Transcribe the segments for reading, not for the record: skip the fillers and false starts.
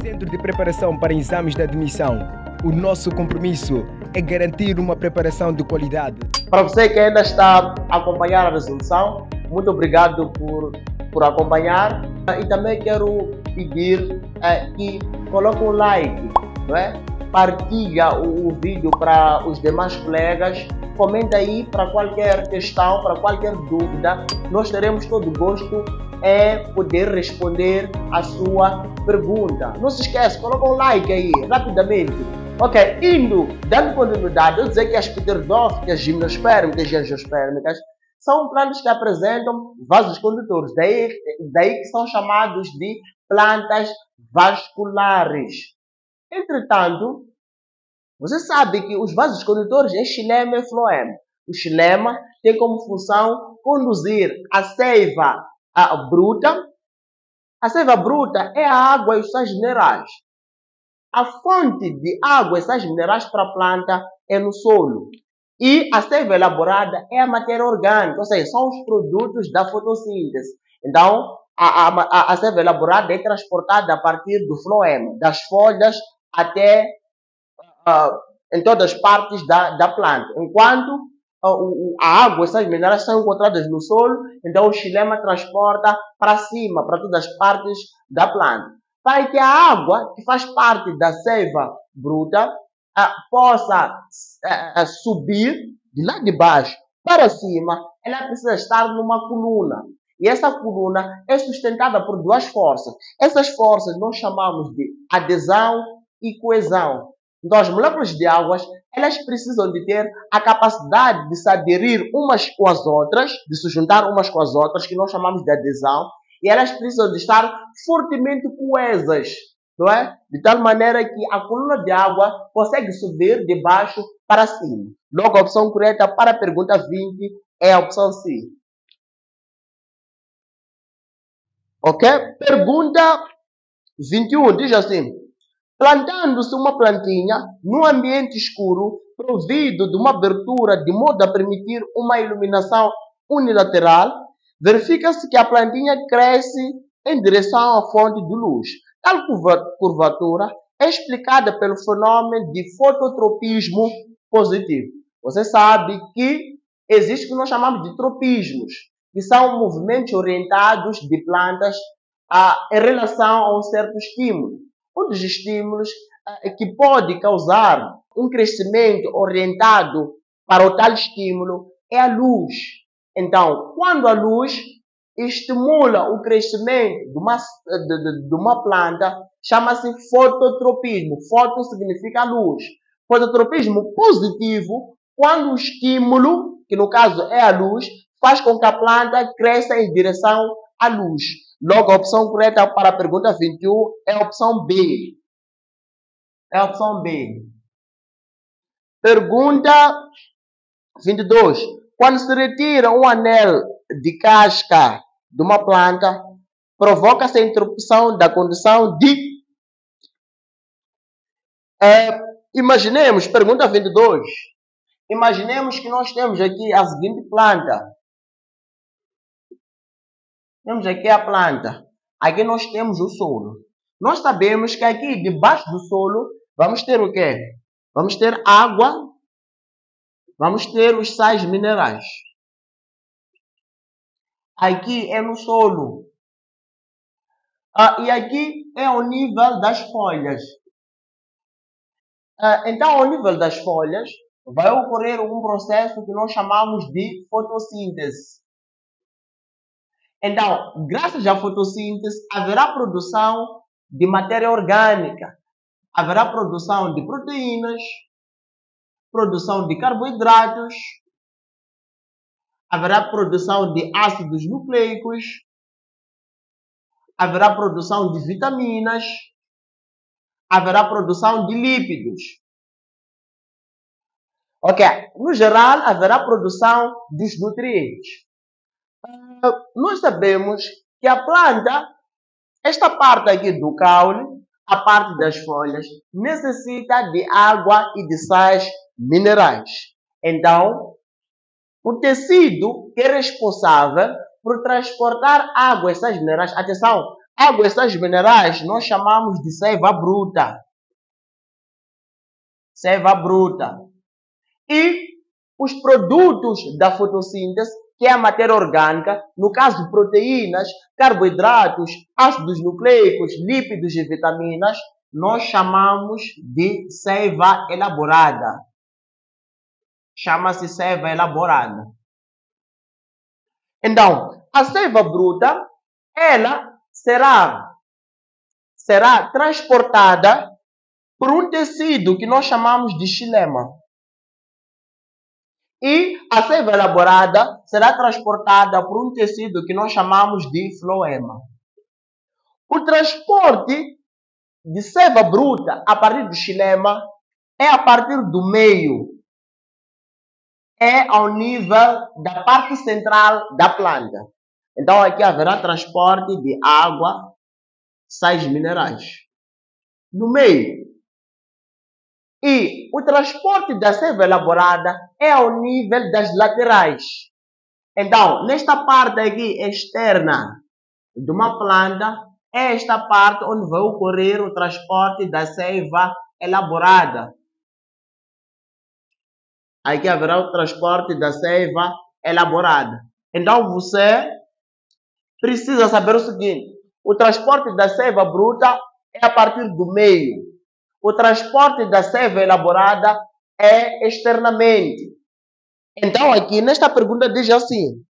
Centro de Preparação para Exames de Admissão. O nosso compromisso é garantir uma preparação de qualidade. Para você que ainda está a acompanhar a resolução, muito obrigado por acompanhar. E também quero pedir que coloque um like, não é? Partilha o vídeo para os demais colegas. Comenta aí para qualquer questão, para qualquer dúvida. Nós teremos todo o gosto em poder responder a sua pergunta. Não se esqueça, coloca um like aí, rapidamente. Ok, dando continuidade, eu dizer que as pteridófitas, gimnospermicas e angiospermicas são plantas que apresentam vasos condutores, daí que são chamados de plantas vasculares. Entretanto, você sabe que os vasos condutores é xilema e floema. O xilema tem como função conduzir a seiva bruta. A seiva bruta é a água e os sais minerais. A fonte de água e sais minerais para a planta é no solo. E a seiva elaborada é a matéria orgânica, ou seja, são os produtos da fotossíntese. Então, a seiva elaborada é transportada a partir do floema, das folhas até em todas as partes da planta. Enquanto a água e sais minerais são encontradas no solo, então o xilema transporta para cima, para todas as partes da planta. Para que a água, que faz parte da seiva bruta, possa subir de lá de baixo para cima, ela precisa estar numa coluna. E essa coluna é sustentada por duas forças. Essas forças nós chamamos de adesão e coesão. Então, as moléculas de águas, elas precisam de ter a capacidade de se aderir umas com as outras, de se juntar umas com as outras, que nós chamamos de adesão, e elas precisam de estar fortemente coesas, não é? De tal maneira que a coluna de água consegue subir de baixo para cima. Logo, a opção correta para a pergunta 20 é a opção C. Ok? Pergunta 21 diz assim: plantando-se uma plantinha num ambiente escuro, provido de uma abertura de modo a permitir uma iluminação unilateral, verifica-se que a plantinha cresce em direção à fonte de luz. Tal curvatura é explicada pelo fenômeno de fototropismo positivo. Você sabe que existe o que nós chamamos de tropismos, que são movimentos orientados de plantas em relação a um certo estímulo. Um dos estímulos que pode causar um crescimento orientado para o tal estímulo é a luz. Então, quando a luz estimula o crescimento de uma planta, chama-se fototropismo. Foto significa luz. Fototropismo positivo, quando o estímulo, que no caso é a luz, faz com que a planta cresça em direção à luz. Logo, a opção correta para a pergunta 21 é a opção B. É a opção B. Pergunta 22. Quando se retira um anel de casca de uma planta, provoca-se a interrupção da condição de... Imaginemos, pergunta 22. Imaginemos que nós temos aqui a seguinte planta. Temos aqui a planta. Aqui nós temos o solo. Nós sabemos que aqui debaixo do solo vamos ter o quê? Vamos ter água. Vamos ter os sais minerais. Aqui é no solo. E aqui é o nível das folhas. Então, ao nível das folhas, vai ocorrer um processo que nós chamamos de fotossíntese. Então, graças à fotossíntese, haverá produção de matéria orgânica, haverá produção de proteínas, produção de carboidratos, haverá produção de ácidos nucleicos, haverá produção de vitaminas, haverá produção de lípidos. Ok, no geral, haverá produção dos nutrientes. Nós sabemos que a planta, esta parte aqui do caule, a parte das folhas, necessita de água e de sais minerais. Então, o tecido que é responsável por transportar água e sais minerais, atenção, Águas sais minerais nós chamamos de seiva bruta. Seiva bruta. E os produtos da fotossíntese, que é a matéria orgânica, no caso proteínas, carboidratos, ácidos nucleicos, lípidos e vitaminas, nós chamamos de seiva elaborada. Chama-se seiva elaborada. Então, a seiva bruta, ela será transportada por um tecido que nós chamamos de xilema. E a seiva elaborada será transportada por um tecido que nós chamamos de floema. O transporte de seiva bruta a partir do xilema é a partir do meio. É ao nível da parte central da planta. Então aqui haverá transporte de água, sais minerais. No meio. E o transporte da seiva elaborada é ao nível das laterais. Então, nesta parte aqui externa de uma planta, é esta parte onde vai ocorrer o transporte da seiva elaborada. Aqui haverá o transporte da seiva elaborada. Então, você precisa saber o seguinte. O transporte da seiva bruta é a partir do meio. O transporte da seiva elaborada é externamente. Então, aqui nesta pergunta diz assim.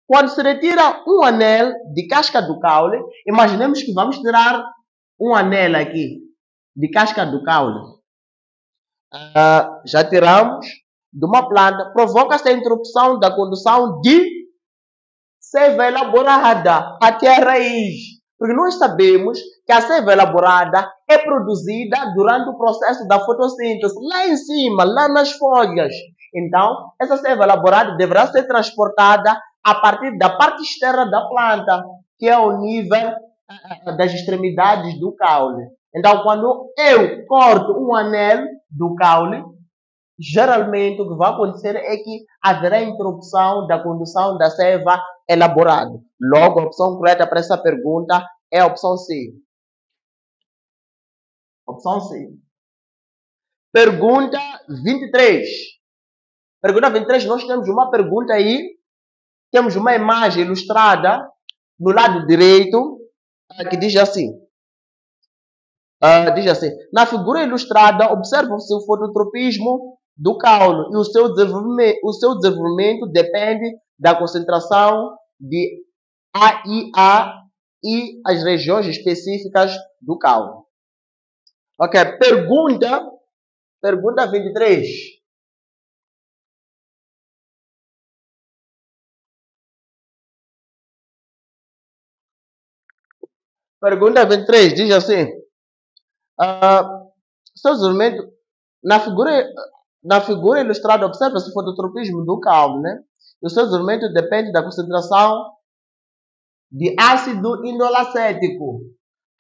Quando se retira um anel de casca do caule, imaginemos que vamos tirar um anel aqui de casca do caule. Já tiramos de uma planta, provoca-se a interrupção da condução de seiva elaborada até a raiz. Porque nós sabemos que a seiva elaborada é produzida durante o processo da fotossíntese, lá em cima, lá nas folhas. Então, essa seiva elaborada deverá ser transportada a partir da parte externa da planta, que é ao nível das extremidades do caule. Então, quando eu corto um anel do caule, geralmente o que vai acontecer é que haverá interrupção da condução da seiva elaborada. Logo, a opção correta para essa pergunta é a opção C. Opção C. Pergunta 23. Pergunta 23, nós temos uma pergunta aí. Temos uma imagem ilustrada no lado direito que diz assim. Na figura ilustrada, observa-se o fototropismo do caule e o seu desenvolvimento depende da concentração de AIA e as regiões específicas do caule. Ok, pergunta 23. Pergunta 23 diz assim. Seu desenvolvimento, na figura ilustrada, observa-se o fototropismo do caule, né? O seu desenvolvimento depende da concentração de ácido indolacético.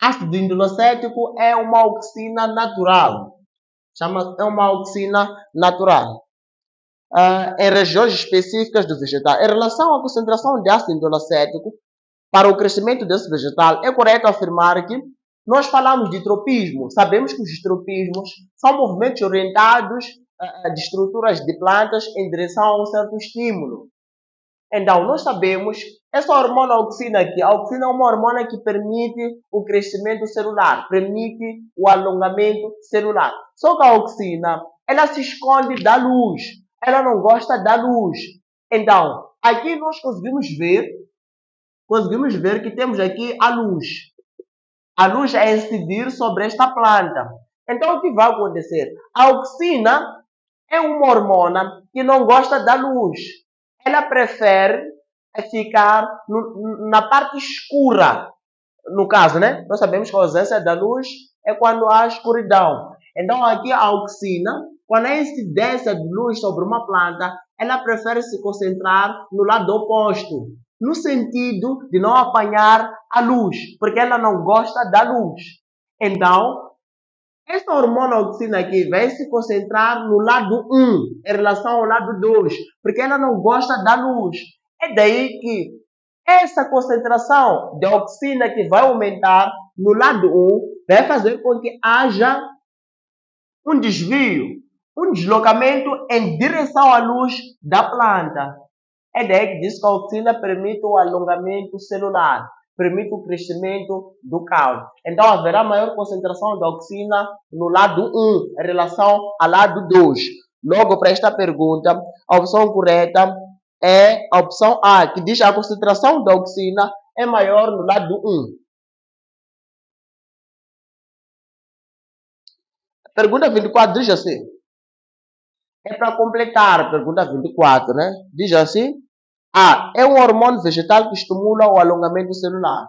Ácido indolacético é uma oxina natural. É uma oxina natural. Em regiões específicas do vegetal. Em relação à concentração de ácido indolacético, para o crescimento desse vegetal, é correto afirmar que nós falamos de tropismo. Sabemos que os tropismos são movimentos orientados de estruturas de plantas em direção a um certo estímulo. Então, nós sabemos, essa hormona auxina aqui, a auxina é uma hormona que permite o crescimento celular, permite o alongamento celular. Só que a auxina, ela se esconde da luz, ela não gosta da luz. Então, aqui nós conseguimos ver que temos aqui a luz. A luz é incidir sobre esta planta. Então, o que vai acontecer? A auxina é uma hormona que não gosta da luz. Ela prefere ficar na parte escura. No caso, né? Nós sabemos que a ausência da luz é quando há escuridão. Então, aqui a auxina, quando há incidência de luz sobre uma planta, ela prefere se concentrar no lado oposto. No sentido de não apanhar a luz, porque ela não gosta da luz. Então, essa hormona auxina aqui vai se concentrar no lado 1, em relação ao lado 2, porque ela não gosta da luz. É daí que Essa concentração de auxina que vai aumentar no lado 1 vai fazer com que haja um desvio, um deslocamento em direção à luz da planta. É daí que diz que a auxina permite o alongamento celular, permite o crescimento do caule. Então haverá maior concentração de auxina no lado 1 em relação ao lado 2. Logo, para esta pergunta, a opção correta é a opção A, que diz que a concentração de auxina é maior no lado 1. Pergunta 24 diz assim. É para completar a pergunta 24, né? Diz assim. A. É um hormônio vegetal que estimula o alongamento celular.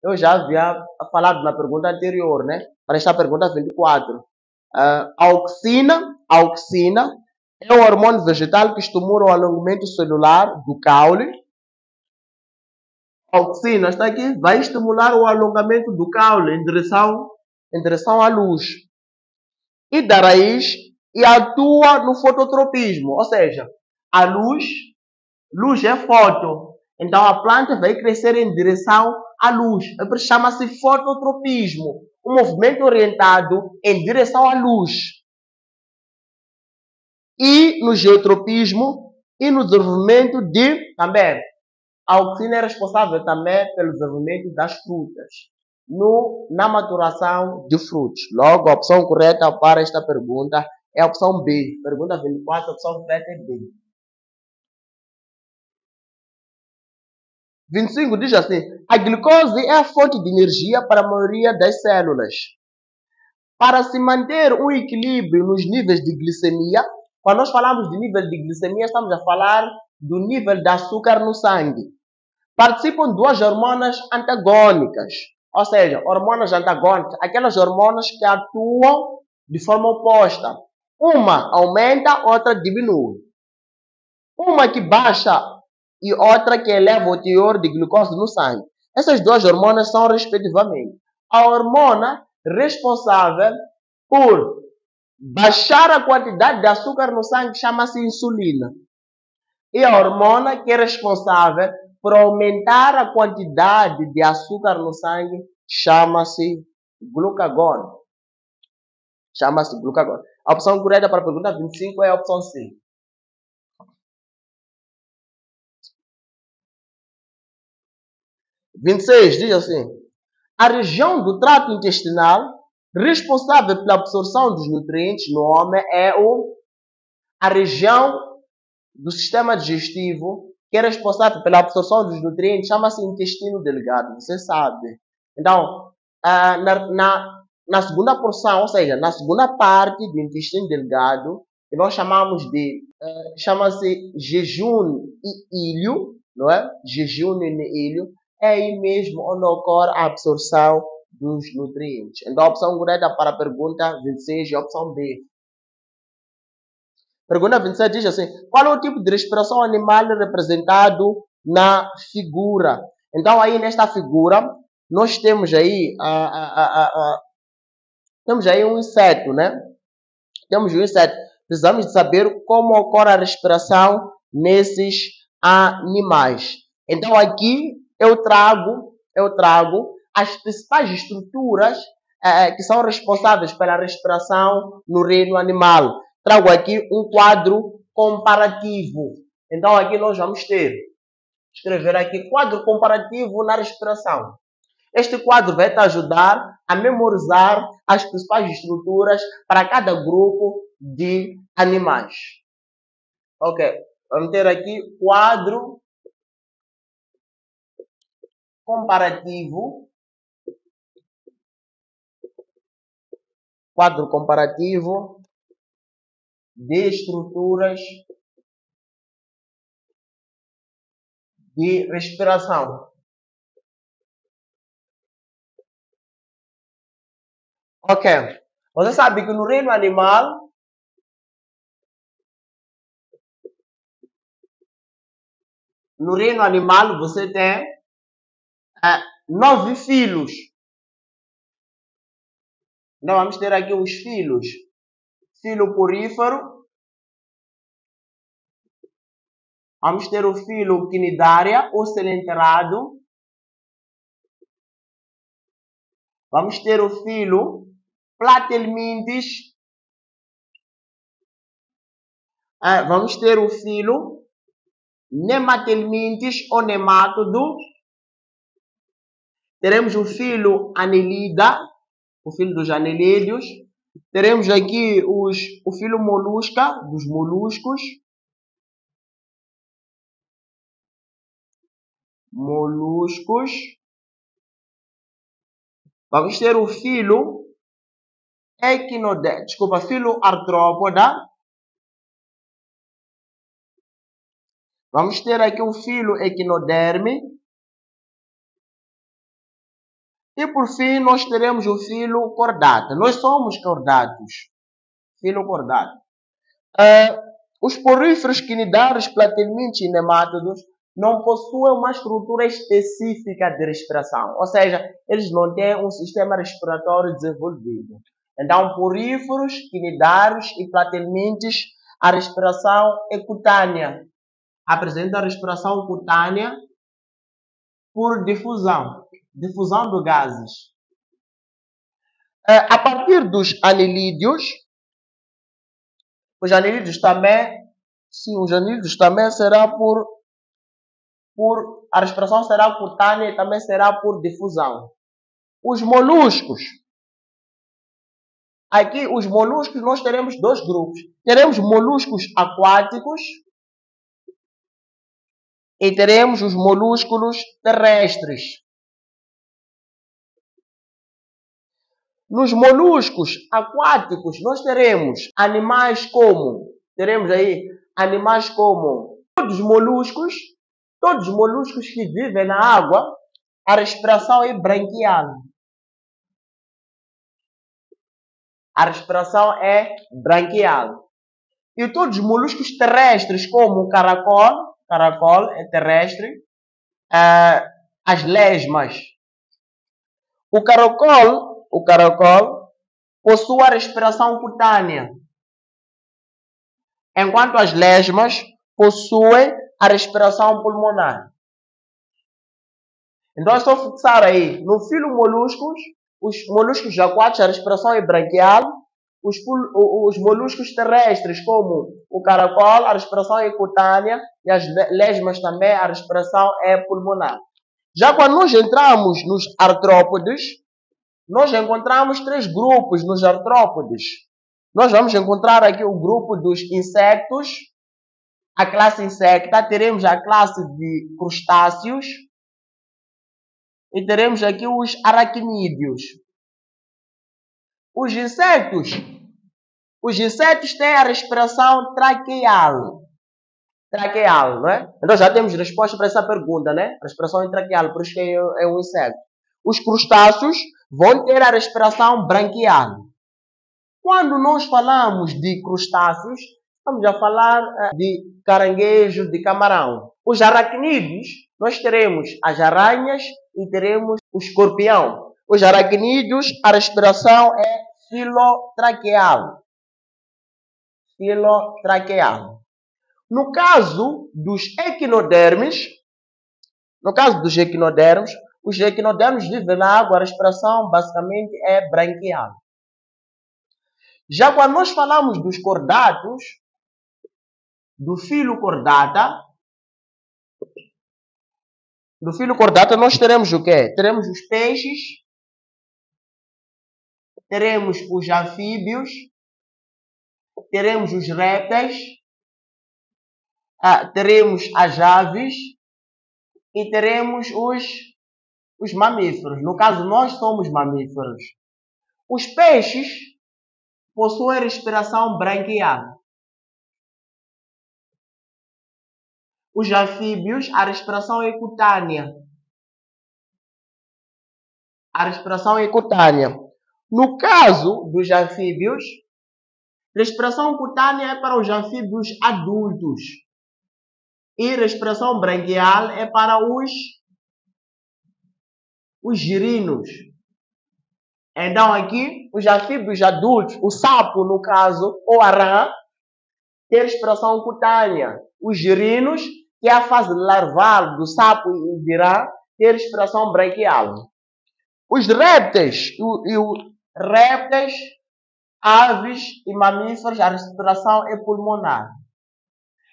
Eu já havia falado na pergunta anterior, né? Para esta pergunta 24. A auxina é um hormônio vegetal que estimula o alongamento celular do caule. A auxina está aqui, vai estimular o alongamento do caule em direção à luz. E da raiz e atua no fototropismo, ou seja, a luz é foto. Então a planta vai crescer em direção à luz. Chama-se fototropismo, um movimento orientado em direção à luz. E no geotropismo e no desenvolvimento de também. A auxina é responsável também pelo desenvolvimento das frutas, na maturação de frutos. Logo, a opção correta para esta pergunta é a opção B. Pergunta 24, a opção correta é B. 25 diz assim, a glicose é a fonte de energia para a maioria das células. Para se manter um equilíbrio nos níveis de glicemia, quando nós falamos de nível de glicemia, estamos a falar do nível de açúcar no sangue. Participam duas hormonas antagônicas, ou seja, hormonas antagônicas, aquelas hormonas que atuam de forma oposta. Uma aumenta, outra diminui. Uma que baixa e outra que eleva o teor de glicose no sangue. Essas duas hormonas são, respectivamente, a hormona responsável por baixar a quantidade de açúcar no sangue chama-se insulina. E a hormona que é responsável por aumentar a quantidade de açúcar no sangue chama-se glucagon. Chama-se glucagon. A opção correta para a pergunta 25 é a opção C. 26 diz assim, a região do trato intestinal responsável pela absorção dos nutrientes no homem é a região do sistema digestivo que é responsável pela absorção dos nutrientes, chama-se intestino delgado, você sabe. Então, na segunda porção, ou seja, na segunda parte do intestino delgado, que nós chamamos de, chama-se jejum e ilho, não é? Jejum e ilho, é aí mesmo onde ocorre a absorção dos nutrientes. Então, a opção correta para a pergunta 26 é a opção B. Pergunta 27 diz assim, qual é o tipo de respiração animal representado na figura? Então, aí nesta figura, nós temos aí, um inseto, né? Temos um inseto. Precisamos de saber como ocorre a respiração nesses animais. Então, aqui eu trago as principais estruturas que são responsáveis pela respiração no reino animal. Trago aqui um quadro comparativo. Então, aqui nós vamos escrever aqui quadro comparativo na respiração. Este quadro vai te ajudar a memorizar as principais estruturas para cada grupo de animais. Ok, vamos ter aqui quadro comparativo. Quadro comparativo de estruturas de respiração. Ok. Você sabe que no reino animal você tem 9 filos. Então vamos ter aqui os filos. Filo porífero, Vamos ter o filo quinidária ou selenterado. Vamos ter o filo platelmintes. Vamos ter o filo nematelmintes ou nemátodo. Teremos o filo anelida, o filo dos anelídeos. Teremos aqui o filo molusca, dos moluscos. Moluscos. Vamos ter o filo filo artrópoda. Vamos ter aqui o filo equinoderme. E por fim, nós teremos o filo cordata. Nós somos cordatos. Filo cordato. Os poríferos quinidários, platelmintes e nemátodos não possuem uma estrutura específica de respiração. Ou seja, eles não têm um sistema respiratório desenvolvido. Então, poríferos, quinidários e platelmintes, a respiração é cutânea. Apresenta a respiração cutânea por difusão. Difusão de gases. A partir dos anelídeos, os anelídeos também será a respiração será cutânea e também será por difusão. Os moluscos. Aqui, os moluscos, nós teremos dois grupos. Teremos moluscos aquáticos e teremos os molúsculos terrestres. Nos moluscos aquáticos, nós teremos animais como todos os moluscos que vivem na água, a respiração é branquial. A respiração é branquial. E todos os moluscos terrestres, como o caracol é terrestre, as lesmas. O caracol possui a respiração cutânea, enquanto as lesmas possuem a respiração pulmonar. Então é só fixar aí, no filo moluscos, os moluscos aquáticos a respiração é branquial, os moluscos terrestres, como o caracol, a respiração é cutânea e as lesmas também, a respiração é pulmonar. Já quando nós entramos nos artrópodes, nós encontramos três grupos nos artrópodes. Nós vamos encontrar aqui o grupo dos insetos, a classe insecta, teremos a classe de crustáceos e teremos aqui os aracnídeos. Os insetos têm a respiração traqueal. Traqueal, não é? Então já temos resposta para essa pergunta, né? A respiração é traqueal, por isso que é um inseto. Os crustáceos vão ter a respiração branquial. Quando nós falamos de crustáceos, estamos a falar de caranguejo, de camarão. Os aracnídeos, nós teremos as aranhas e teremos o escorpião. Os aracnídeos, a respiração é filotraqueal. Filotraqueal. No caso dos equinodermes, os equinodermes vivem na água, a respiração basicamente é branquial. Já quando nós falamos dos cordatos, do filo cordata, nós teremos o quê? Teremos os peixes, teremos os anfíbios, teremos os répteis, teremos as aves e teremos os mamíferos. No caso, nós somos mamíferos. Os peixes possuem respiração branquial. Os anfíbios, a respiração é cutânea. A respiração é cutânea. No caso dos anfíbios, respiração cutânea é para os anfíbios adultos. E respiração branquial é para os girinos. Então aqui, os anfíbios adultos, o sapo no caso, ou a rã, tem respiração cutânea. Os girinos que é a fase larval do sapo irá ter respiração branquial. Os répteis répteis, aves e mamíferos, a respiração é pulmonar.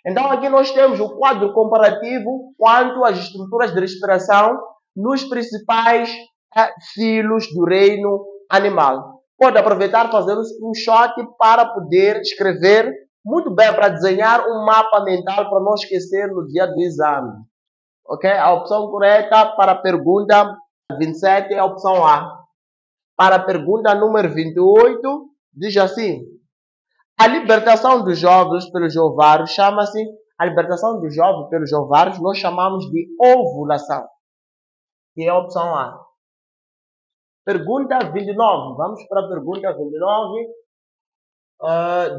Então aqui nós temos o quadro comparativo quanto às estruturas de respiração nos principais filos do reino animal. Pode aproveitar e fazer um shot para poder escrever muito bem, para desenhar um mapa mental para não esquecer no dia do exame. Ok? A opção correta para a pergunta 27 é a opção A. Para a pergunta número 28, diz assim: a libertação dos óvulos pelos ovários chama-se, a libertação dos óvulos pelos ovários nós chamamos de ovulação. Que é a opção A. Pergunta 29. Vamos para a pergunta 29.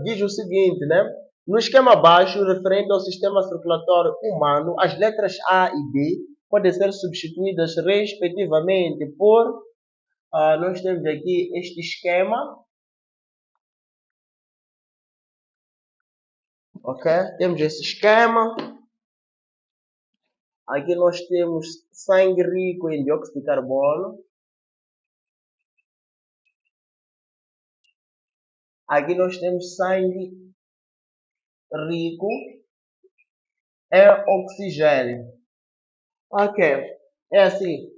Diz o seguinte, né? No esquema abaixo, referente ao sistema circulatório humano, as letras A e B podem ser substituídas respectivamente por... nós temos aqui este esquema. Ok? Temos esse esquema. Aqui nós temos sangue rico em dióxido de carbono. Aqui nós temos sangue rico em oxigênio. Ok. É assim.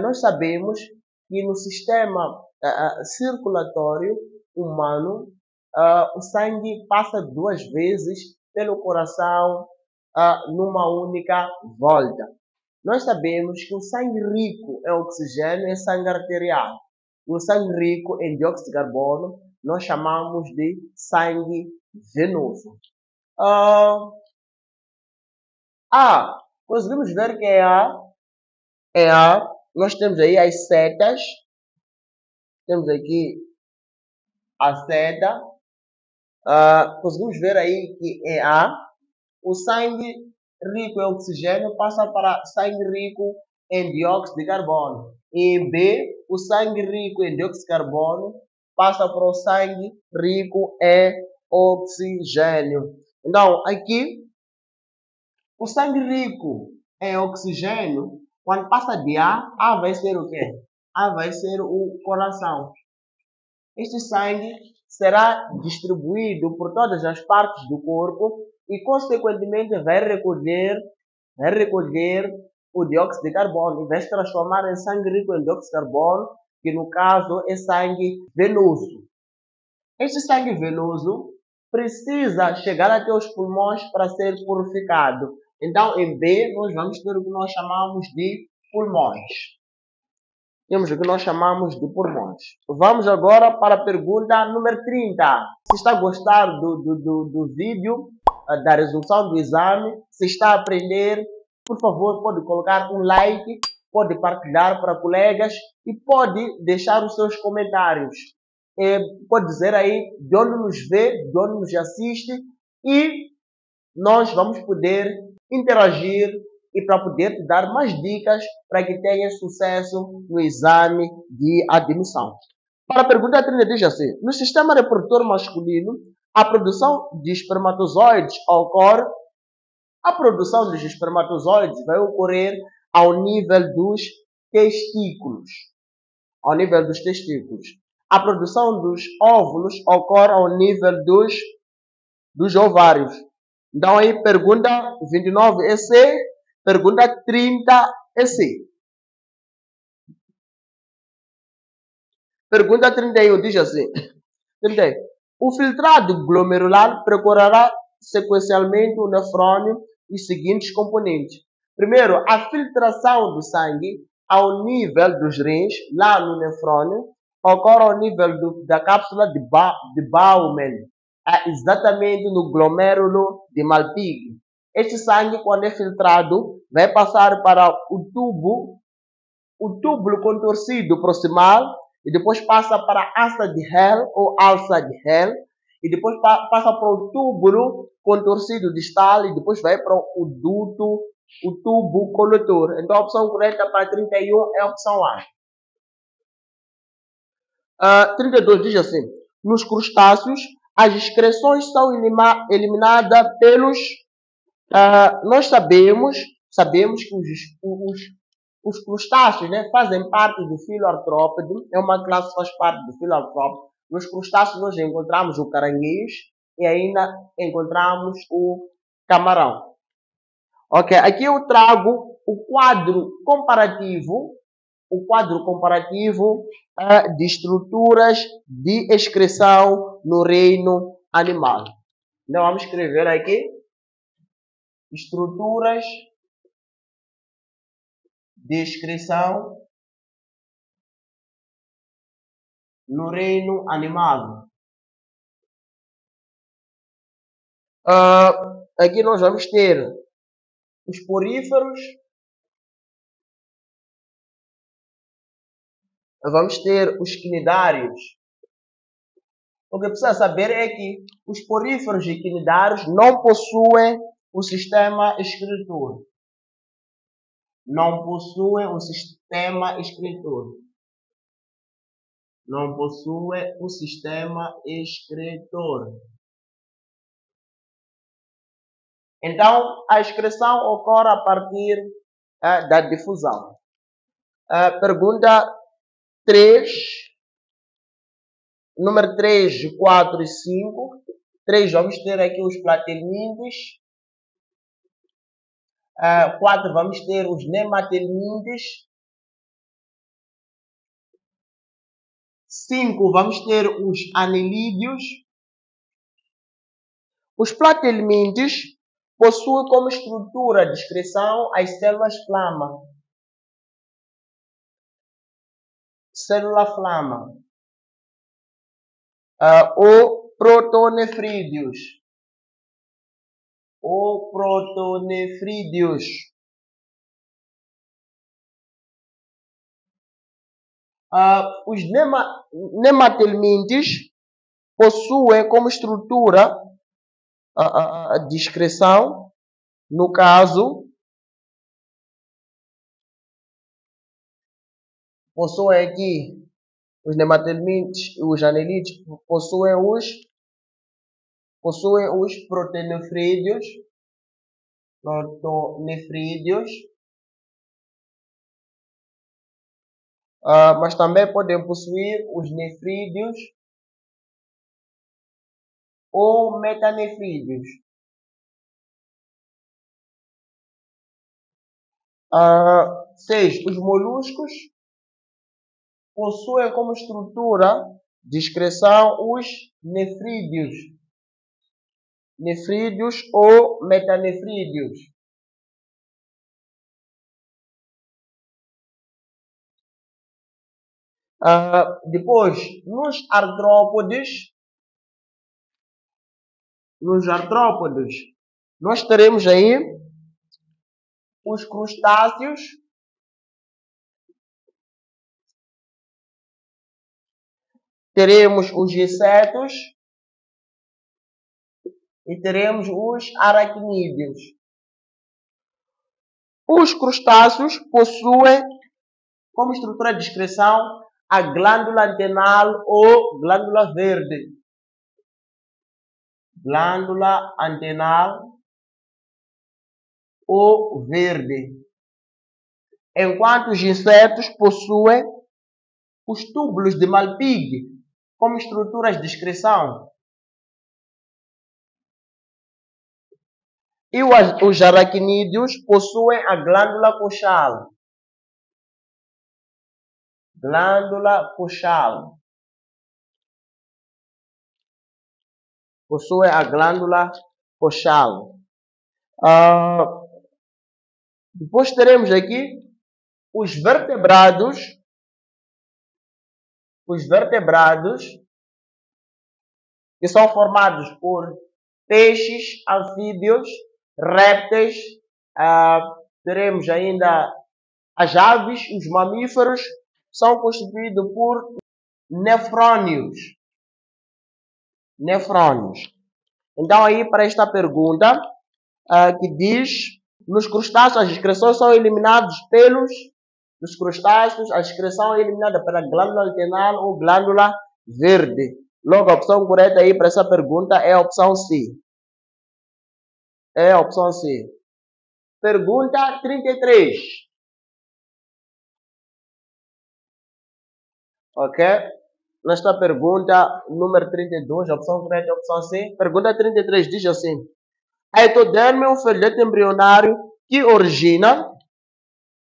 Nós sabemos que no sistema circulatório humano, o sangue passa 2 vezes pelo coração numa única volta. Nós sabemos que o sangue rico em oxigênio é sangue arterial. O sangue rico em dióxido de carbono nós chamamos de sangue venoso. Conseguimos ver que é A. Nós temos aí as setas. Temos aqui a seta. Conseguimos ver aí que é A. O sangue rico em oxigênio passa para sangue rico em dióxido de carbono. E em B, o sangue rico em dióxido de carbono passa para o sangue rico em oxigênio. Então, aqui, o sangue rico em oxigênio, quando passa de A vai ser o quê? A vai ser o coração. Este sangue será distribuído por todas as partes do corpo e, consequentemente, vai recolher o dióxido de carbono e vai se transformar em sangue rico em dióxido de carbono, que no caso é sangue venoso. Este sangue venoso precisa chegar até os pulmões para ser purificado. Então, em B, nós vamos ter o que nós chamamos de pulmões. Temos o que nós chamamos de pulmões. Vamos agora para a pergunta número 30. Se está a gostar do vídeo, da resolução do exame, se está a aprender, por favor, pode colocar um like, pode partilhar para colegas e pode deixar os seus comentários. Pode dizer aí de onde nos vê, de onde nos assiste e nós vamos poder interagir e para poder te dar mais dicas para que tenha sucesso no exame de admissão. Para a pergunta 30 diz assim: no sistema reprodutor masculino, a produção de espermatozoides ocorre. A produção dos espermatozoides vai ocorrer ao nível dos testículos. Ao nível dos testículos. A produção dos óvulos ocorre ao nível dos ovários. Então aí, pergunta 29 é C, pergunta 30 é C. Pergunta 31 diz assim: 31. O filtrado glomerular percorrerá sequencialmente o nefrônio e os seguintes componentes. Primeiro, a filtração do sangue ao nível dos rins, lá no nefrônio, ocorre ao nível da cápsula de Bowman, exatamente no glomérulo de Malpighi. Este sangue, quando é filtrado, vai passar para o túbulo contorcido proximal, e depois passa para a asa de Hell ou alça de Hell, e depois passa para o túbulo contorcido distal, e depois vai para o duto, o tubo coletor. Então a opção correta para 31 é a opção A. 32 diz assim: nos crustáceos, as excreções são eliminadas pelos Nós sabemos que os crustáceos, né, fazem parte do filoartrópode, é uma classe que faz parte do filoartrópode. Nos crustáceos nós encontramos o caranguejo e ainda encontramos o camarão. Ok, aqui eu trago o quadro comparativo de estruturas de excreção no reino animal. Então vamos escrever aqui estruturas de excreção no reino animal. Aqui nós vamos ter os poríferos, vamos ter os quinidários. O que precisa saber é que os poríferos e quinidários não possuem o sistema excretor. Não possuem o sistema excretor. Não possuem o sistema excretor. Então, a excreção ocorre a partir da difusão. Pergunta 3, número 3, 4 e 5. 3, vamos ter aqui os platelmintes. 4, vamos ter os nematelmintes. 5, vamos ter os anelídeos. Os platelmintes possuem como estrutura de excreção as células-flama. Célula-flama. Ou protonefrídeos. Os nematelmintes possuem como estrutura de excreção, no caso, possuem aqui os nematelmintes e os anelídeos, possuem os protonefrídeos. Mas também podem possuir os nefrídeos ou metanefrídeos. 6. Os moluscos possuem como estrutura de excreção os nefrídeos. Nefrídeos ou metanefrídeos. Depois, nos artrópodes, nós teremos aí os crustáceos, teremos os insetos e teremos os aracnídeos. Os crustáceos possuem como estrutura de excreção a glândula antenal ou glândula verde. Glândula antenal ou verde. Enquanto os insetos possuem os túbulos de Malpighi como estruturas de excreção. E os aracnídeos possuem a glândula coxal. Glândula coxal. Possui a glândula coxal. Depois teremos aqui os vertebrados. Os vertebrados, que são formados por peixes, anfíbios, répteis. Teremos ainda as aves, os mamíferos, são constituídos por nefrônios. Então aí para esta pergunta que diz, nos crustáceos as excreções são eliminadas nos crustáceos a excreção é eliminada pela glândula antenal ou glândula verde. Logo a opção correta aí para essa pergunta é a opção C. É a opção C. Pergunta 33. Ok? Nesta pergunta, número 32, a opção correta é a opção C. Pergunta 33 diz assim: a ectoderme é um folheto embrionário que origina.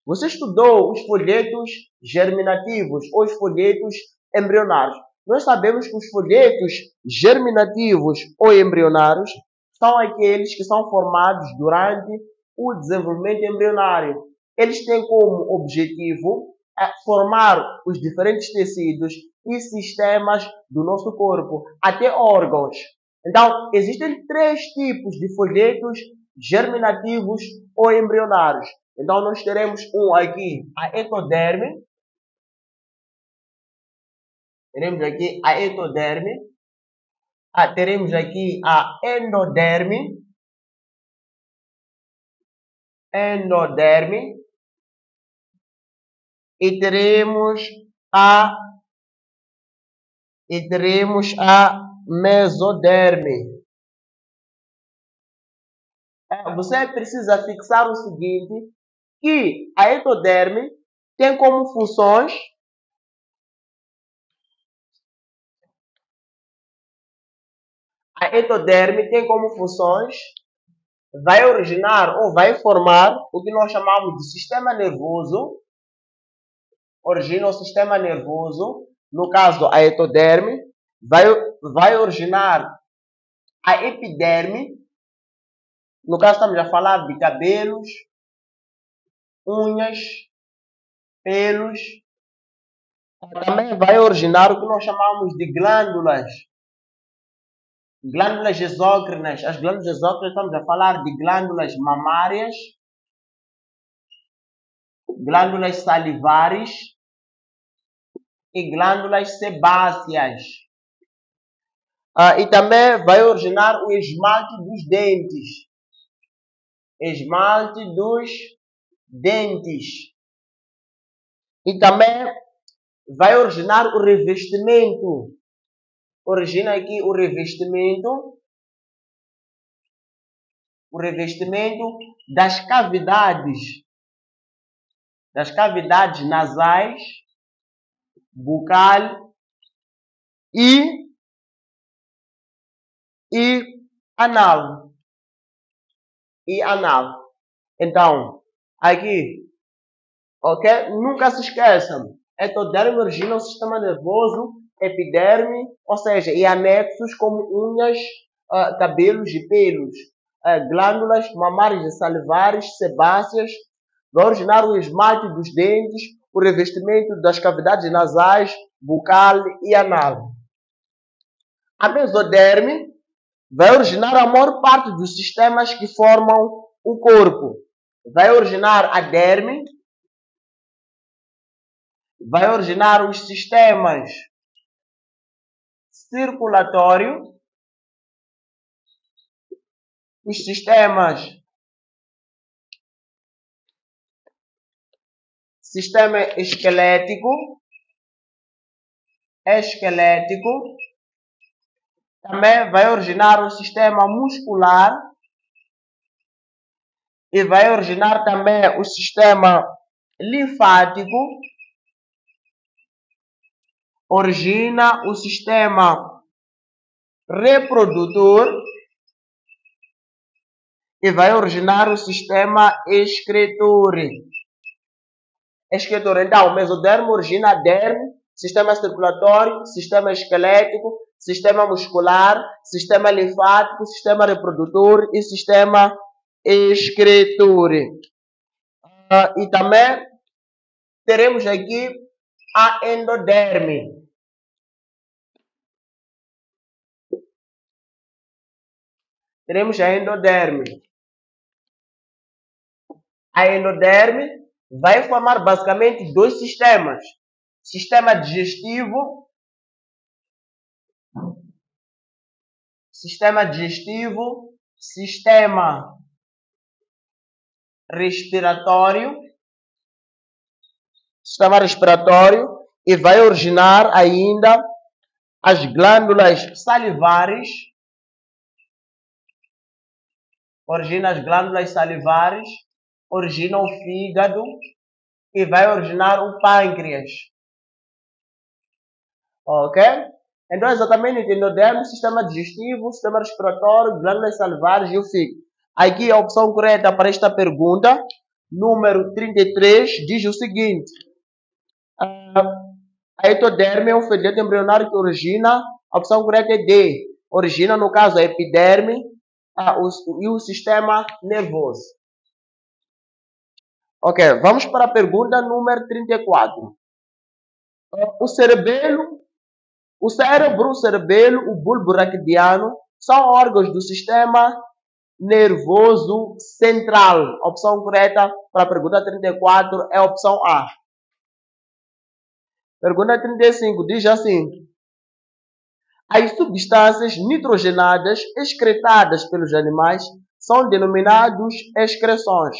Você estudou os folhetos germinativos ou os folhetos embrionários. Nós sabemos que os folhetos germinativos ou embrionários são aqueles que são formados durante o desenvolvimento embrionário. Eles têm como objetivo formar os diferentes tecidos e sistemas do nosso corpo, até órgãos. Então, existem 3 tipos de folhetos germinativos ou embrionários. Então, nós teremos aqui, a ectoderme. Teremos aqui a ectoderme. Teremos aqui a endoderme. Endoderme. E teremos a mesoderme. Você precisa fixar o seguinte, que a ectoderme tem como funções vai originar ou vai formar o que nós chamamos de sistema nervoso. Origina o sistema nervoso, no caso a ectoderme, vai originar a epiderme, no caso estamos a falar de cabelos, unhas, pelos. Também vai originar o que nós chamamos de glândulas. Glândulas exócrinas. As glândulas exócrinas estamos a falar de glândulas mamárias, glândulas salivares e glândulas sebáceas. E também vai originar o esmalte dos dentes. Esmalte dos dentes. E também vai originar o revestimento. Origina aqui o revestimento das cavidades nasais, bucal e anal. Então, aqui, ok? Nunca se esqueçam. Ectoderme origina o sistema nervoso, epiderme, ou seja, e anexos como unhas, cabelos e pelos, glândulas mamárias e salivares, sebáceas, vai originar o esmalte dos dentes, o revestimento das cavidades nasais, bucal e anal. A mesoderme vai originar a maior parte dos sistemas que formam o corpo. Vai originar a derme, vai originar os sistemas circulatório, os sistemas sistema esquelético, também vai originar o sistema muscular e vai originar também o sistema linfático, origina o sistema reprodutor e vai originar o sistema excretor. Então, o mesoderme origina a derme, sistema circulatório, sistema esquelético, sistema muscular, sistema linfático, sistema reprodutor e sistema excretor. E também teremos aqui a endoderme. A endoderme vai formar basicamente 2 sistemas. Sistema digestivo, sistema respiratório, e vai originar ainda as glândulas salivares origina as glândulas salivares, origina o fígado e vai originar o pâncreas. Ok? Então, exatamente, entendemos sistema digestivo, sistema respiratório, glândulas salivares e o fígado. Aqui a opção correta para esta pergunta, número 33, diz o seguinte. A ectoderme é um fileto embrionário que origina, a opção correta é D, origina no caso a epiderme e o sistema nervoso. Ok, vamos para a pergunta número 34. O cerebelo, o cerebelo, o bulbo raquidiano são órgãos do sistema nervoso central. A opção correta para a pergunta 34 é a opção A. Pergunta 35 diz assim. As substâncias nitrogenadas excretadas pelos animais são denominadas excreções.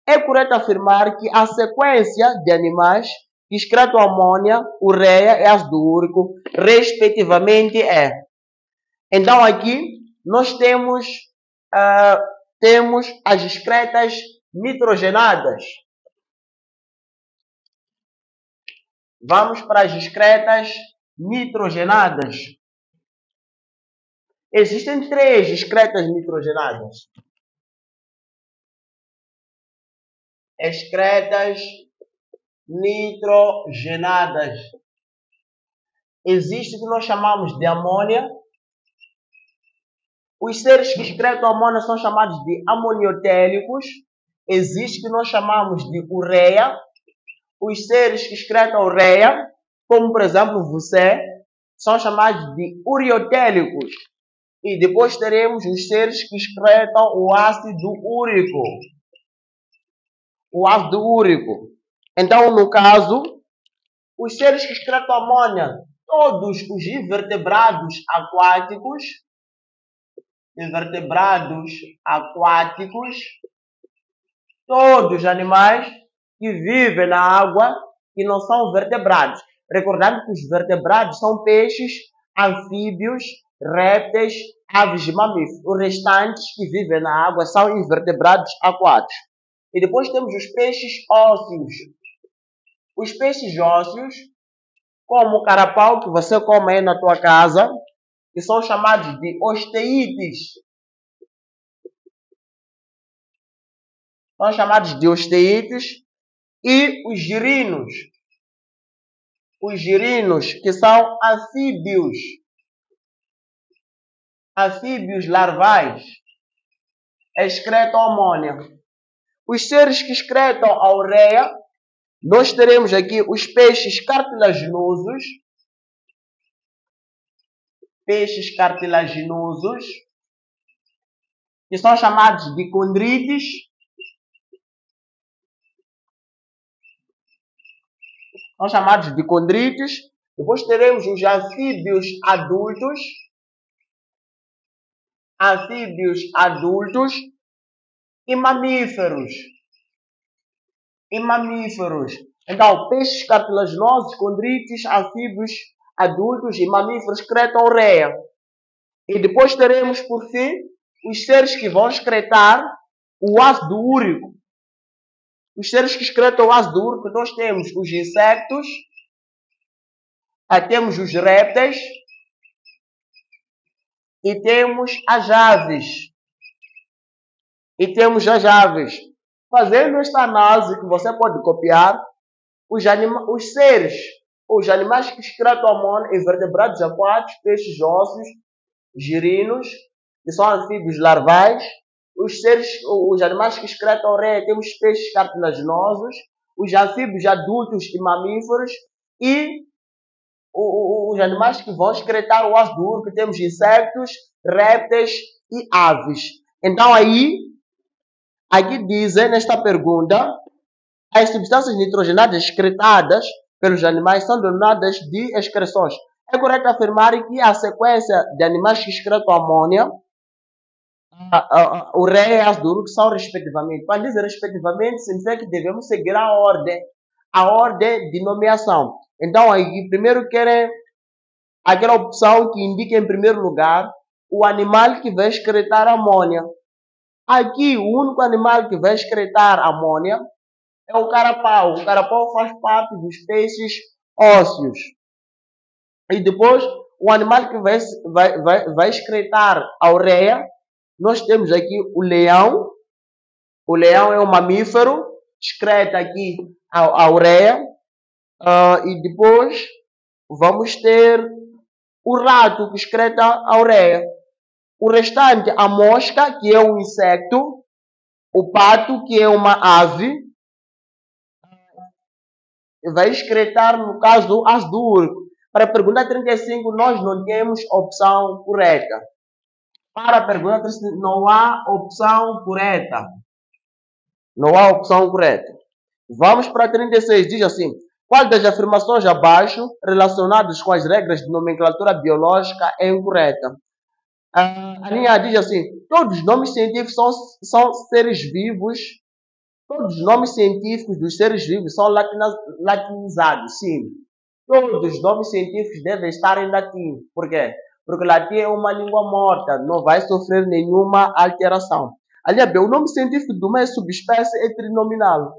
É correto afirmar que a sequência de animais que excretam amônia, ureia e ácido úrico, respectivamente, é. Então, aqui, nós temos as excretas nitrogenadas. Vamos para as excretas nitrogenadas. Existem 3 excretas nitrogenadas. Excretas nitrogenadas. Existe o que nós chamamos de amônia. Os seres que excretam amônia são chamados de amoniotélicos. Existe o que nós chamamos de ureia. Os seres que excretam ureia, como por exemplo você, são chamados de uriotélicos. E depois teremos os seres que excretam o ácido úrico. O ácido úrico. Então, no caso, os seres que excretam amônia, todos os invertebrados aquáticos, todos os animais que vivem na água e não são vertebrados. Recordando que os vertebrados são peixes, anfíbios, répteis, aves e mamíferos. Os restantes que vivem na água são invertebrados aquáticos. E depois temos os peixes ósseos. Os peixes ósseos, como o carapau que você come aí na tua casa, que são chamados de osteítes. São chamados de osteítes. E os girinos. Os girinos, que são anfíbios. Anfíbios larvais. Excretam amônia. Os seres que excretam a ureia, nós teremos aqui os peixes cartilaginosos. Peixes cartilaginosos, que são chamados de condrites. São chamados de condrites. Depois teremos os anfíbios adultos. Anfíbios adultos. E mamíferos. Então, peixes cartilaginosos, condrites, anfíbios adultos e mamíferos excretam ureia. E depois teremos, por fim, os seres que vão excretar o ácido úrico. Os seres que excretam o ácido úrico, nós temos os insetos, temos os répteis e temos as aves. Fazendo esta análise que você pode copiar, os animais que excretam amônia, invertebrados aquáticos, peixes ósseos, girinos, que são anfíbios larvais, os animais que excretam ureia, temos peixes cartilaginosos, os anfíbios adultos e mamíferos, e os animais que vão excretar o ácido úrico, temos insetos, répteis e aves. Então aqui dizem nesta pergunta, as substâncias nitrogenadas excretadas pelos animais são denominadas de excreções. É correto afirmar que a sequência de animais que excretam amônia, ureia e ácido úrico são respectivamente. Quando dizer respectivamente, significa que devemos seguir a ordem de nomeação. Então, aqui primeiro querem aquela opção que indica em primeiro lugar o animal que vai excretar amônia. Aqui, o único animal que vai excretar amônia é o carapau. O carapau faz parte dos peixes ósseos. E depois, o animal que vai excretar a ureia, nós temos aqui o leão. O leão é um mamífero, excreta aqui a ureia. E depois, vamos ter o rato que excreta a ureia. O restante, a mosca, que é um inseto. O pato, que é uma ave. Vai excretar, no caso, ácido úrico. Para a pergunta 35, nós não temos opção correta. Para a pergunta 35, não há opção correta. Não há opção correta. Vamos para a 36. Diz assim: qual das afirmações abaixo relacionadas com as regras de nomenclatura biológica é incorreta? A linha A diz assim: todos os nomes científicos são seres vivos. Todos os nomes científicos dos seres vivos são latinizados. Sim. Todos os nomes científicos devem estar em latim. Por quê? Porque o latim é uma língua morta. Não vai sofrer nenhuma alteração. Aliás, o nome científico de uma subespécie é trinominal.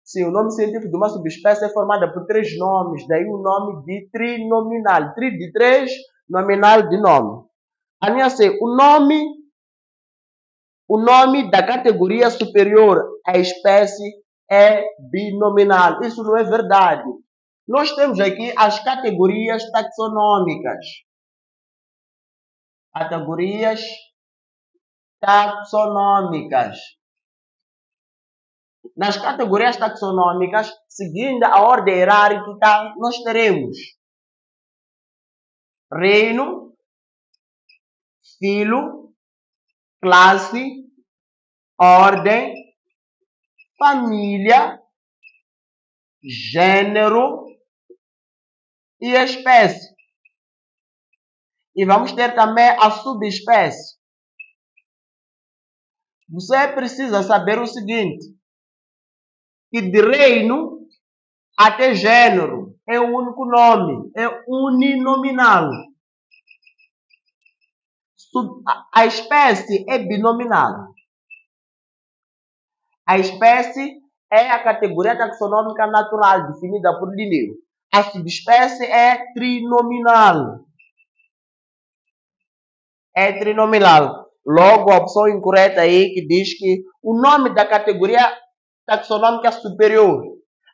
Sim, o nome científico de uma subespécie é formado por 3 nomes. Daí o nome de trinominal. Tri de 3, nominal de nome. A linha C. O nome da categoria superior à espécie é binominal. Isso não é verdade. Nós temos aqui as categorias taxonômicas. Categorias taxonômicas. Nas categorias taxonômicas, seguindo a ordem hierárquica, nós teremos reino, filo, classe, ordem, família, gênero e espécie. E vamos ter também a subespécie. Você precisa saber o seguinte: que de reino até gênero é um único nome, é uninominal. A espécie é binominal. A espécie é a categoria taxonômica natural definida por Linneu. A subespécie é trinominal. É trinominal. Logo, a opção incorreta aí que diz que o nome da categoria taxonômica superior.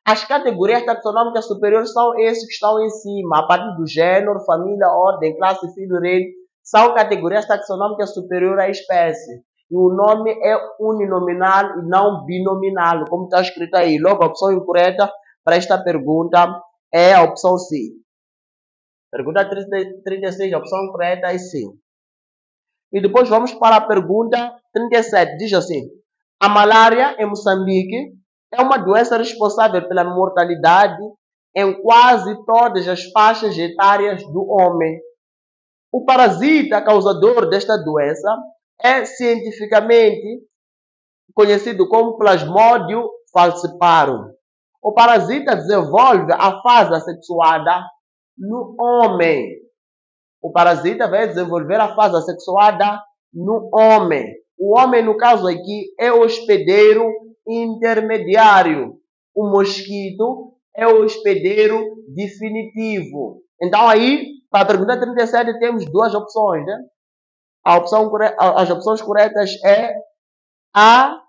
As categorias taxonômicas superiores são esses que estão em cima, a partir do gênero, família, ordem, classe, filho, reino. São categorias taxonômicas superiores à espécie. E o nome é uninominal e não binominal, como está escrito aí. Logo, a opção incorreta para esta pergunta é a opção C. Pergunta 36, a opção correta é C. E depois vamos para a pergunta 37. Diz assim: a malária em Moçambique é uma doença responsável pela mortalidade em quase todas as faixas etárias do homem. O parasita causador desta doença é cientificamente conhecido como Plasmodium falciparum. O parasita desenvolve a fase assexuada no homem. O parasita vai desenvolver a fase assexuada no homem. O homem, no caso aqui, é o hospedeiro intermediário. O mosquito é o hospedeiro definitivo. Então, aí, para a pergunta 37, temos 2 opções, né? As opções corretas é A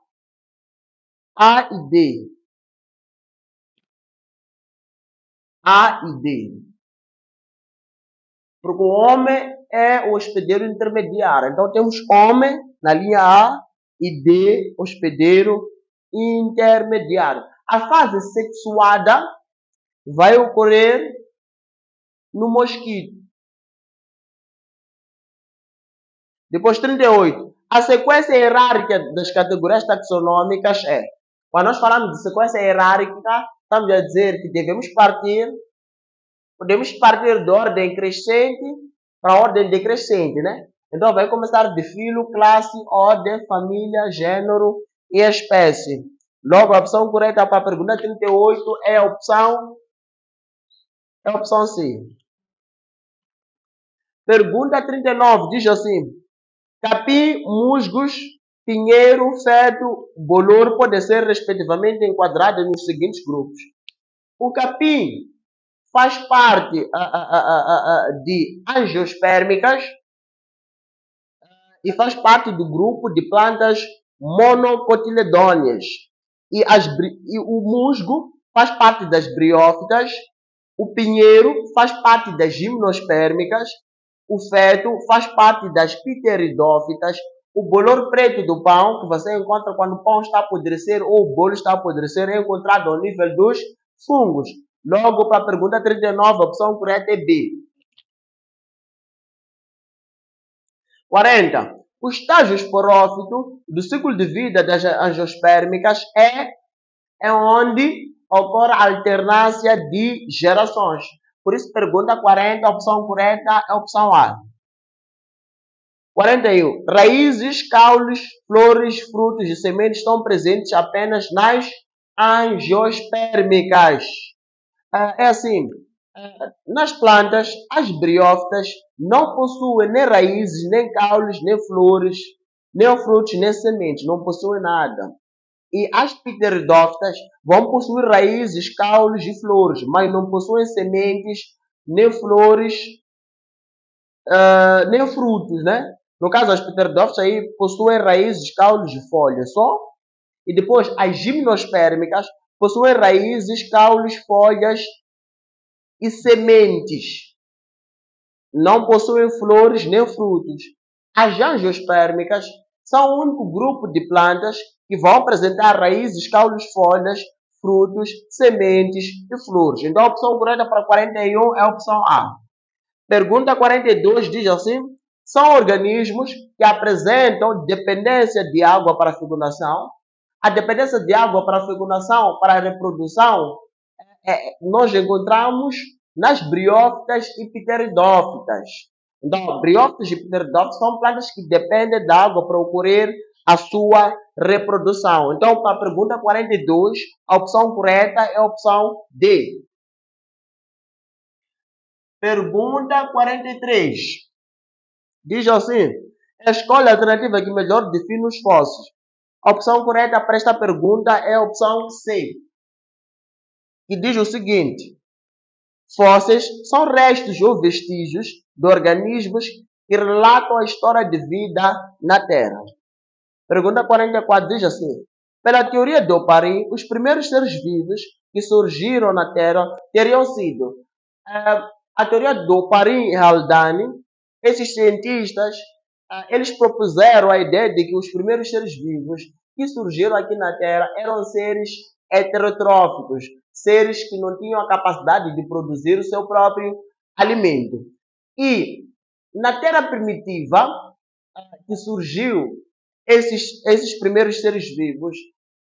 e D. A e D. Porque o homem é o hospedeiro intermediário. Então, temos homem na linha A e D, hospedeiro intermediário. A fase sexuada vai ocorrer no mosquito. Depois, 38. A sequência hierárquica das categorias taxonômicas é... Quando nós falamos de sequência hierárquica, estamos a dizer que podemos partir de ordem crescente para ordem decrescente, né? Então, vai começar de filo, classe, ordem, família, gênero e espécie. Logo, a opção correta para a pergunta 38 é a opção C. Pergunta 39 diz assim: capim, musgos pinheiro, feto, bolor podem ser respectivamente enquadrados nos seguintes grupos. O capim faz parte de angiospermicas e faz parte do grupo de plantas monocotiledôneas. E o musgo faz parte das briófitas, o pinheiro faz parte das gimnospermicas, o feto faz parte das pteridófitas, o bolor preto do pão, que você encontra quando o pão está a apodrecer ou o bolo está a apodrecer, é encontrado ao nível dos fungos. Logo, para a pergunta 39, a opção correta é B. 40. O estágio esporófito do ciclo de vida das angiospermicas é onde ocorre a alternância de gerações. Por isso, pergunta 40, a opção correta é a opção A. 41. Raízes, caules, flores, frutos e sementes estão presentes apenas nas angiospermicas. É assim, nas plantas, as briófitas não possuem nem raízes, nem caules, nem flores, nem frutos, nem sementes, não possuem nada. E as pteridófitas vão possuir raízes, caules e flores, mas não possuem sementes, nem flores, nem frutos, né? No caso, as pteridófitas aí possuem raízes, caules e folhas só. E depois, as gimnospermicas possuem raízes, caules, folhas e sementes. Não possuem flores nem frutos. As angiospermicas são o único grupo de plantas que vão apresentar raízes, caules, folhas, frutos, sementes e flores. Então, a opção correta para 41 é a opção A. Pergunta 42 diz assim: são organismos que apresentam dependência de água para a fecundação. A dependência de água para a fecundação, para a reprodução, nós encontramos nas briófitas e pteridófitas. Então, briófitas e pteridófitas são plantas que dependem da água para ocorrer a sua reprodução. Então, para a pergunta 42, a opção correta é a opção D. Pergunta 43. Diz assim: escolha a alternativa que melhor define os fósseis. A opção correta para esta pergunta é a opção C, que diz o seguinte: fósseis são restos ou vestígios de organismos que relatam a história de vida na Terra. Pergunta 44 diz assim: pela teoria de Oparin, os primeiros seres vivos que surgiram na Terra teriam sido. A teoria de Oparin e Haldane, esses cientistas, eles propuseram a ideia de que os primeiros seres vivos que surgiram aqui na Terra eram seres heterotróficos, seres que não tinham a capacidade de produzir o seu próprio alimento. E na Terra primitiva, que surgiu esses primeiros seres vivos,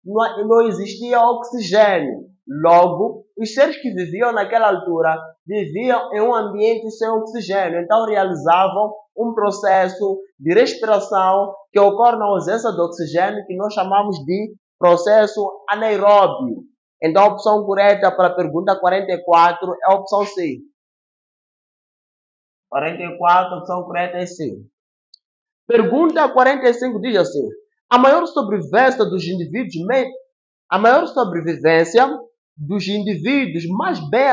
não existia oxigênio. Logo, os seres que viviam naquela altura viviam em um ambiente sem oxigênio. Então, realizavam um processo de respiração que ocorre na ausência de oxigênio, que nós chamamos de processo anaeróbio. Então, a opção correta para a pergunta 44 é a opção C. 44, a opção correta é C. Pergunta 45 diz assim: a maior sobrevivência dos indivíduos mais bem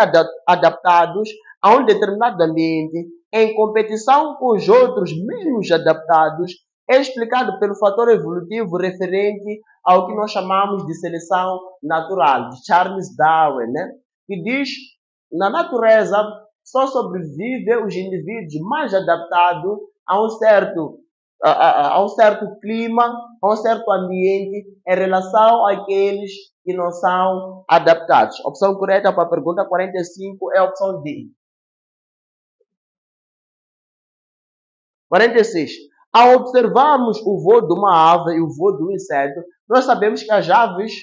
adaptados a um determinado ambiente, em competição com os outros menos adaptados, é explicado pelo fator evolutivo referente ao que nós chamamos de seleção natural, de Charles Darwin, né? Que diz: na natureza só sobrevivem os indivíduos mais adaptados a um certo clima, a um certo ambiente, em relação àqueles que não são adaptados. A opção correta para a pergunta 45 é a opção D. 46. Ao observarmos o voo de uma ave e o voo de um inseto, nós sabemos que as aves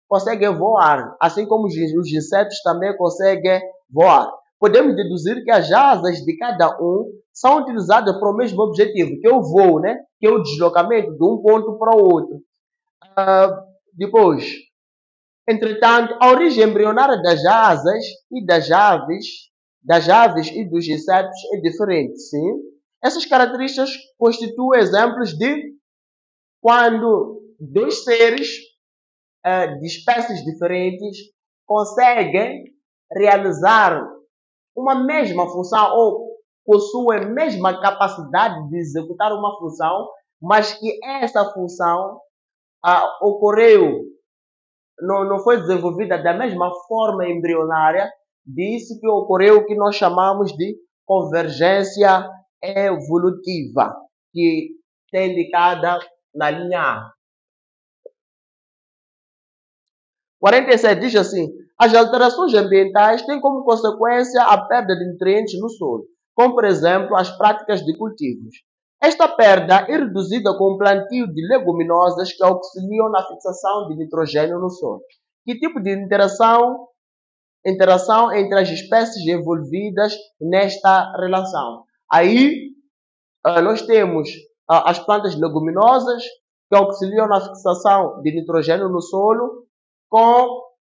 conseguem voar, assim como os insetos também conseguem voar. Podemos deduzir que as asas de cada um são utilizadas para o mesmo objetivo, que é o voo, né? Que é o deslocamento de um ponto para o outro. Depois, entretanto, a origem embrionária das asas e das aves e dos insetos é diferente, sim? Essas características constituem exemplos de quando dois seres de espécies diferentes conseguem realizar uma mesma função ou possuem a mesma capacidade de executar uma função, mas que essa função ocorreu, não foi desenvolvida da mesma forma embrionária, disso que ocorreu o que nós chamamos de convergência evolutiva, que está indicada na linha A. 47 diz assim: as alterações ambientais têm como consequência a perda de nutrientes no solo, como por exemplo as práticas de cultivos. Esta perda é reduzida com o plantio de leguminosas que auxiliam na fixação de nitrogênio no solo. Que tipo de interação entre as espécies envolvidas nesta relação? Aí nós temos as plantas leguminosas que auxiliam na fixação de nitrogênio no solo,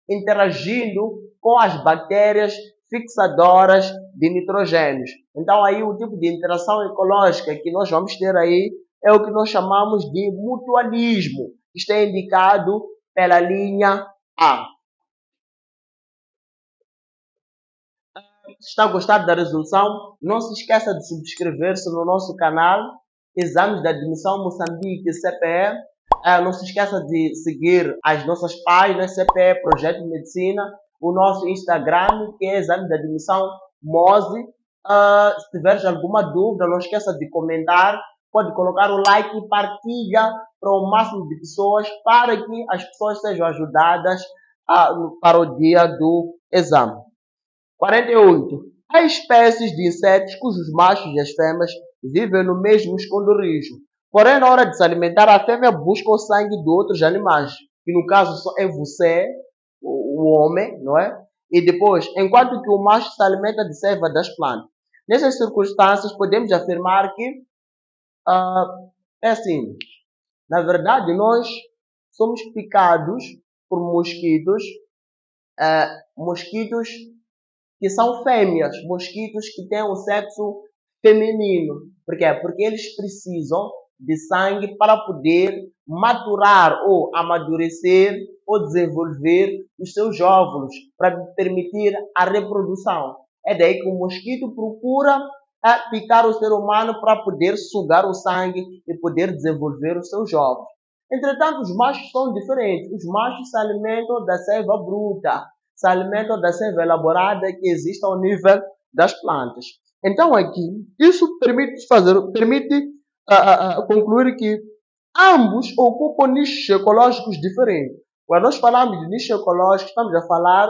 interagindo com as bactérias fixadoras de nitrogênios. Então aí o tipo de interação ecológica que nós vamos ter aí é o que nós chamamos de mutualismo. Isto é indicado pela linha A. Se está a gostar da resolução, não se esqueça de subscrever-se no nosso canal Exames de Admissão Moçambique CPE. Não se esqueça de seguir as nossas páginas CPE Projeto de Medicina, o nosso Instagram, que é Exame de Admissão MOSE. Se tiveres alguma dúvida, não esqueça de comentar, pode colocar o like e partilha para o máximo de pessoas, para que as pessoas sejam ajudadas para o dia do exame. 48. Há espécies de insetos cujos machos e as fêmeas vivem no mesmo esconderijo. Porém, na hora de se alimentar, a fêmea busca o sangue de outros animais, que no caso é você, o homem, não é? E depois, enquanto que o macho se alimenta de seiva das plantas. Nessas circunstâncias, podemos afirmar que é assim, na verdade, nós somos picados por mosquitos, mosquitos que são fêmeas, mosquitos que têm um sexo feminino. Por quê? Porque eles precisam de sangue para poder maturar ou amadurecer ou desenvolver os seus óvulos, para permitir a reprodução. É daí que o mosquito procura picar o ser humano para poder sugar o sangue e poder desenvolver os seus óvulos. Entretanto, os machos são diferentes. Os machos se alimentam da seiva bruta, se alimentam da seiva elaborada que existe ao nível das plantas. Então aqui, isso permite concluir que ambos ocupam nichos ecológicos diferentes. Quando nós falamos de nicho ecológico, estamos a falar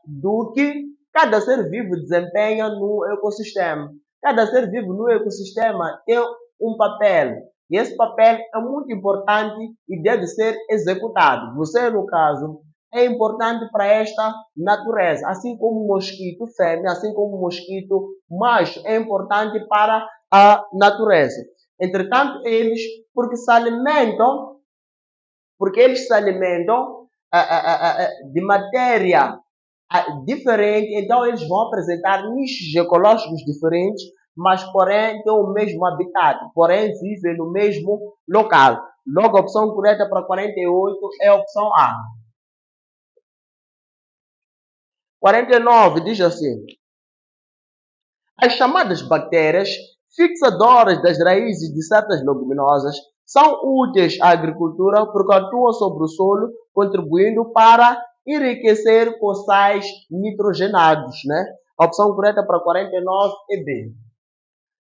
do que cada ser vivo desempenha no ecossistema. Cada ser vivo no ecossistema tem um papel. E esse papel é muito importante e deve ser executado. Você, no caso, é importante para esta natureza. Assim como o mosquito fêmea, assim como o mosquito macho, é importante para a natureza. Entretanto, porque eles se alimentam de matéria diferente, então eles vão apresentar nichos ecológicos diferentes, mas porém têm o mesmo habitat, porém vivem no mesmo local. Logo, a opção correta para 48 é a opção A. 49 diz assim: as chamadas bactérias fixadoras das raízes de certas leguminosas são úteis à agricultura porque atuam sobre o solo, contribuindo para enriquecer com sais nitrogenados, né? A opção correta para 49 é B.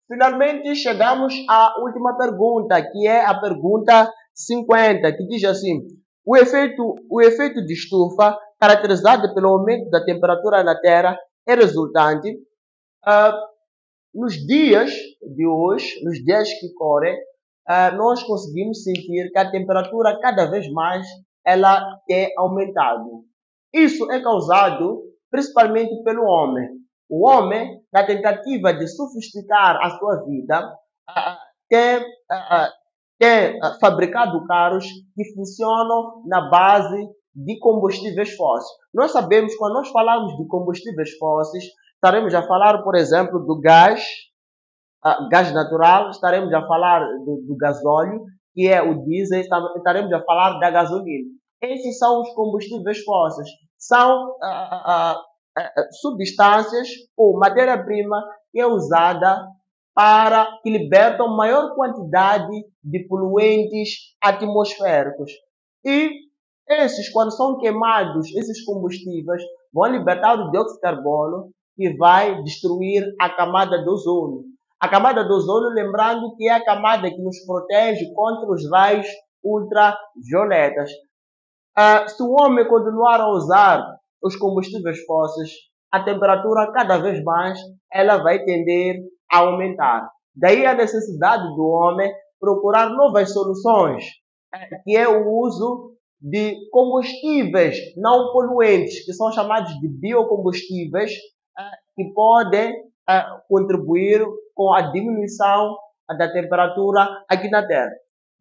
Finalmente, chegamos à última pergunta, que é a pergunta 50, que diz assim: o efeito de estufa, caracterizado pelo aumento da temperatura na Terra, é resultante. Nos dias de hoje, nos dias que correm, nós conseguimos sentir que a temperatura cada vez mais ela tem aumentado. Isso é causado principalmente pelo homem. O homem, na tentativa de sofisticar a sua vida, tem fabricado carros que funcionam na base de combustíveis fósseis. Nós sabemos, quando nós falamos de combustíveis fósseis, estaremos a falar, por exemplo, do gás natural, estaremos a falar do gasóleo que é o diesel, estaremos a falar da gasolina. Esses são os combustíveis fósseis. São substâncias ou matéria-prima que é usada que libertam maior quantidade de poluentes atmosféricos. E esses, quando são queimados, esses combustíveis vão libertar o dióxido de carbono, que vai destruir a camada do ozônio. A camada do ozônio, lembrando que é a camada que nos protege contra os raios ultravioletas. Se o homem continuar a usar os combustíveis fósseis, a temperatura cada vez mais ela vai tender a aumentar. Daí a necessidade do homem procurar novas soluções, que é o uso de combustíveis não poluentes, que são chamados de biocombustíveis, que podem contribuir com a diminuição da temperatura aqui na Terra.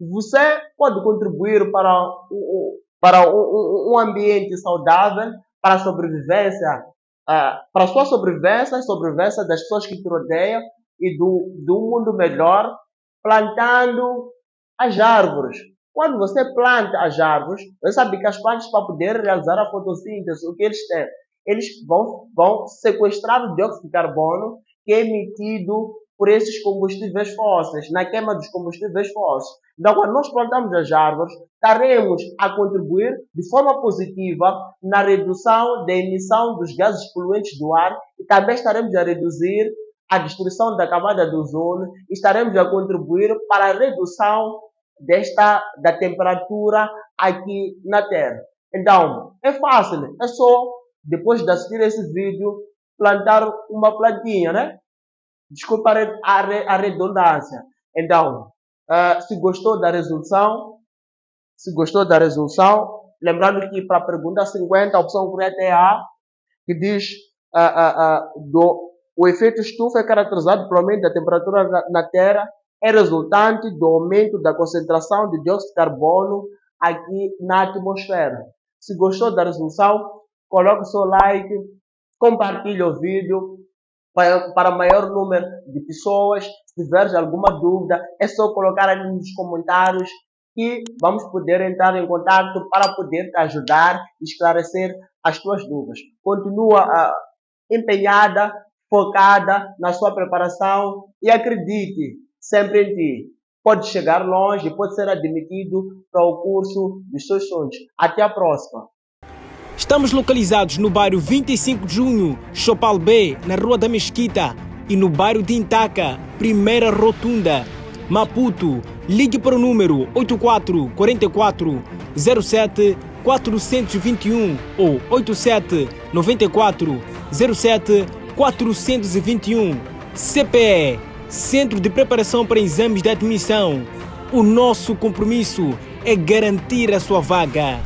Você pode contribuir para um ambiente saudável, para a sobrevivência, para a sua sobrevivência, a sobrevivência das pessoas que te rodeiam e do mundo melhor, plantando as árvores. Quando você planta as árvores, você sabe que as plantas, para poder realizar a fotossíntese, o que eles têm? Eles vão sequestrar o dióxido de carbono que é emitido por esses combustíveis fósseis, na queima dos combustíveis fósseis. Então, quando nós plantamos as árvores, estaremos a contribuir de forma positiva na redução da emissão dos gases poluentes do ar e também estaremos a reduzir a destruição da camada do ozônio e estaremos a contribuir para a redução da temperatura aqui na Terra. Então, é fácil, é só, depois de assistir esse vídeo, plantar uma plantinha, né? Desculpa a redundância. Então, se gostou da resolução, lembrando que para a pergunta 50, a opção correta é A, que diz o efeito estufa é caracterizado pelo aumento da temperatura na Terra, é resultante do aumento da concentração de dióxido de carbono aqui na atmosfera. Se gostou da resolução, coloque o seu like, compartilhe o vídeo para maior número de pessoas. Se tiver alguma dúvida, é só colocar ali nos comentários e vamos poder entrar em contato para poder te ajudar e esclarecer as tuas dúvidas. Continua empenhada, focada na sua preparação e acredite sempre em ti. Pode chegar longe, pode ser admitido para o curso dos seus sonhos. Até a próxima. Estamos localizados no bairro 25 de Junho, Chopal B, na Rua da Mesquita, e no bairro de Intaca, Primeira Rotunda, Maputo. Ligue para o número 84 44 07 421 ou 87 94 07 421. CPE, Centro de Preparação para Exames de Admissão. O nosso compromisso é garantir a sua vaga.